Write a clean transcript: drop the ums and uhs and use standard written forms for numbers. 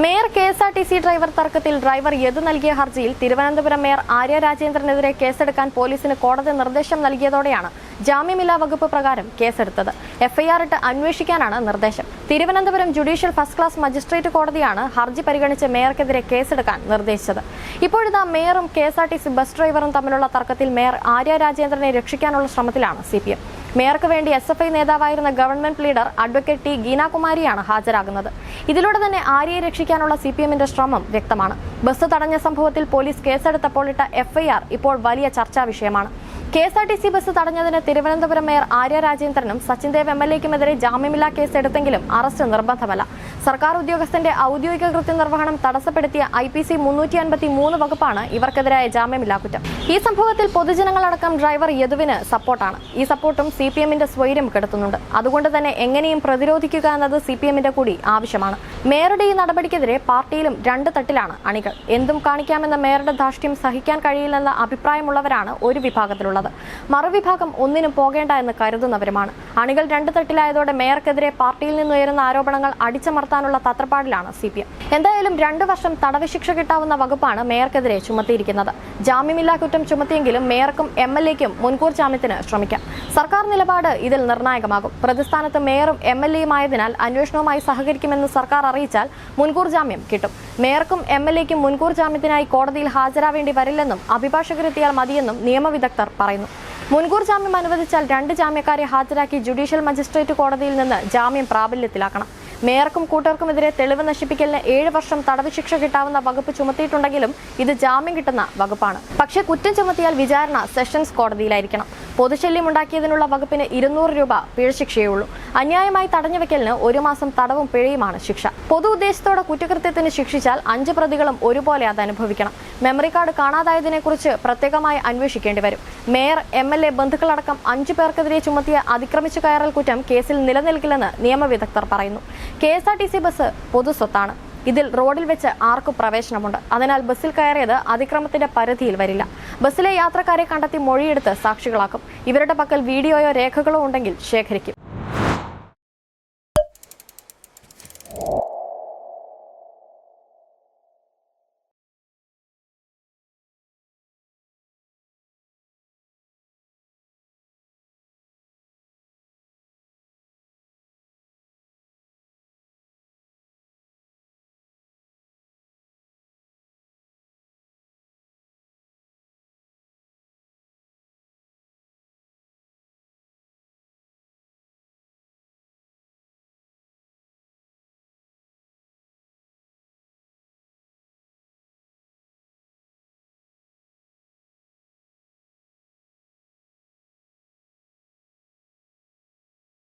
Mayor KSRTC driver തർക്കത്തിൽ driver Yadu നൽകിയ ഹർജിയിൽ തിരുവനന്തപുരം മേയർ ആര്യ രാജേന്ദ്രനെതിരെ കേസെടുക്കാൻ പോലീസിന് കോടതി നിർദ്ദേശം നൽകിയതോടെയാണ് ജാമ്യമില്ലാ വകുപ്പ് പ്രകാരം കേസെടുത്തത്. എഫ്ഐആർ ഇട്ട് അന്വേഷിക്കാനാണ് നിർദ്ദേശം. Thiruvananthapuram judicial first class magistrate കോടതിയാണ് ഹർജി പരിഗണിച്ച് മേയർക്കെതിരെ കേസെടുക്കാൻ നിർദ്ദേശിച്ചത്. ഇപ്പോഴിതാ മേയറും കെഎസ്ആർടിസി ബസ് ഡ്രൈവറും തമ്മിലുള്ള തർക്കത്തിൽ മേയർ ആര്യ രാജേന്ദ്രനെ രക്ഷിക്കാനുള്ള ശ്രമത്തിലാണ് സിപിഎം. മേയർക്ക് വേണ്ടി എസ്എഫ്ഐ നേതാവായിരുന്ന ഗവൺമെന്റ് ലീഡർ അഡ്വക്കേറ്റ് ടി ഗീനാകുമാരിയാണ് ഹാജരാകുന്നത്. ഇതിലൂടെ തന്നെ ആര്യയെ രക്ഷിക്കാനുള്ള സിപിഎമ്മിന്റെ ശ്രമം വ്യക്തമാണ്. ബസ് തടഞ്ഞ സംഭവത്തിൽ പോലീസ് കേസെടുത്തപ്പോൾ ഇട്ട എഫ്ഐആർ ഇപ്പോൾ വലിയ ചർച്ചാ വിഷയമാണ്. കെഎസ്ആർടിസി ബസ് തടഞ്ഞതിന് തിരുവനന്തപുരം മേയർ ആര്യ രാജേന്ദ്രനും സച്ചിൻ ദേവ് എംഎൽഎക്കുമെതിരെ ജാമ്യമില്ലാ കേസ് എടുത്തെങ്കിലും അറസ്റ്റ് നിർബന്ധമല്ല. സർക്കാർ ഉദ്യോഗസ്ഥന്റെ ഔദ്യോഗിക കൃത്യനിർവഹണം തടസ്സപ്പെടുത്തിയ IPC 353 വകുപ്പാണ് ഇവർക്കെതിരായ ജാമ്യമില്ലാ കുറ്റം. ഈ സംഭവത്തിൽ പൊതുജനങ്ങളടക്കം ഡ്രൈവർ യദുവിന് സപ്പോർട്ടാണ്. ഈ സപ്പോർട്ടും സിപിഎമ്മിന്റെ സ്വൈര്യം കെടുത്തുന്നുണ്ട്. അതുകൊണ്ട് തന്നെ എങ്ങനെയും പ്രതിരോധിക്കുക എന്നത് സിപിഎമ്മിന്റെ കൂടി ആവശ്യമാണ്. മേയറുടെ ഈ നടപടിക്കെതിരെ പാർട്ടിയിലും രണ്ട് തട്ടിലാണ് അണികൾ. എന്തും കാണിക്കാമെന്ന മേയറുടെ ധാർഷ്ട്യം സഹിക്കാൻ കഴിയില്ലെന്ന അഭിപ്രായമുള്ളവരാണ് ഒരു വിഭാഗത്തിലുള്ളത്. മറുവിഭാഗം ഒന്നിനും പോകേണ്ട എന്ന് കരുതുന്നവരുമാണ്. അണികൾ രണ്ട് തട്ടിലായതോടെ മേയർക്കെതിരെ പാർട്ടിയിൽ നിന്നുയരുന്ന ആരോപണങ്ങൾ അടിച്ചമർത്താനുള്ള തത്രപ്പാടിലാണ് സിപിഎം. എന്തായാലും 2 വർഷം തടവ് ശിക്ഷ കിട്ടാവുന്ന വകുപ്പാണ് മേയർക്കെതിരെ ചുമത്തിയിരിക്കുന്നത്. ജാമ്യമില്ലാ കുറ്റം ചുമത്തിയെങ്കിലും മേയർക്കും MLAയ്ക്കും മുൻകൂർ ജാമ്യത്തിന് ശ്രമിക്കാം. സർക്കാർ നിലപാട് ഇതിൽ നിർണായകമാകും. പ്രതിസ്ഥാനത്ത് മേയറും MLAയുമായതിനാൽ അന്വേഷണവുമായി സഹകരിക്കുമെന്ന് സർക്കാർ അറിയിച്ചാൽ മുൻകൂർ ജാമ്യം കിട്ടും. മേയർക്കും MLAയ്ക്കും മുൻകൂർ ജാമ്യത്തിനായി കോടതിയിൽ ഹാജരാവേണ്ടി വരില്ലെന്നും അഭിഭാഷകരെത്തിയാൽ മതിയെന്നും നിയമവിദഗ്ധർ പറയുന്നു. മുൻകൂർ ജാമ്യം അനുവദിച്ചാൽ 2 ജാമ്യക്കാരെ ഹാജരാക്കി ജുഡീഷ്യൽ മജിസ്ട്രേറ്റ് കോടതിയിൽ നിന്ന് ജാമ്യം പ്രാബല്യത്തിലാക്കണം. മേയർക്കും കൂട്ടർക്കുമെതിരെ തെളിവ് നശിപ്പിക്കലിന് 7 വർഷം തടവ് ശിക്ഷ കിട്ടാവുന്ന വകുപ്പ് ചുമത്തിയിട്ടുണ്ടെങ്കിലും ഇത് ജാമ്യം കിട്ടുന്ന വകുപ്പാണ്. പക്ഷേ കുറ്റം ചുമത്തിയാൽ വിചാരണ സെഷൻസ് കോടതിയിലായിരിക്കണം. പൊതുശല്യം ഉണ്ടാക്കിയതിനുള്ള വകുപ്പിന് 200 രൂപ പിഴശിക്ഷയുള്ളൂ. അന്യായമായി തടഞ്ഞുവെക്കലിന് 1 മാസം തടവും പിഴയുമാണ് ശിക്ഷ. പൊതു ഉദ്ദേശത്തോടെ കുറ്റകൃത്യത്തിന് ശിക്ഷിച്ചാൽ 5 പ്രതികളും ഒരുപോലെ അത് അനുഭവിക്കണം. മെമ്മറി കാർഡ് കാണാതായതിനെക്കുറിച്ച് പ്രത്യേകമായി അന്വേഷിക്കേണ്ടി വരും. മേയർ MLA ബന്ധുക്കളടക്കം 5 പേർക്കെതിരെ ചുമത്തിയ അതിക്രമിച്ചു കയറൽ കുറ്റം കേസിൽ നിലനിൽക്കില്ലെന്ന് നിയമവിദഗ്ധർ പറയുന്നു. KSRTC ബസ് പൊതുസ്വത്താണ്. ഇതിൽ റോഡിൽ വെച്ച് ആർക്കും പ്രവേശനമുണ്ട്. അതിനാൽ ബസ്സിൽ കയറിയത് അതിക്രമത്തിന്റെ പരിധിയിൽ വരില്ല. ബസ്സിലെ യാത്രക്കാരെ കണ്ടെത്തി മൊഴിയെടുത്ത് സാക്ഷികളാക്കും. ഇവരുടെ പക്കൽ വീഡിയോയോ രേഖകളോ ഉണ്ടെങ്കിൽ ശേഖരിക്കും.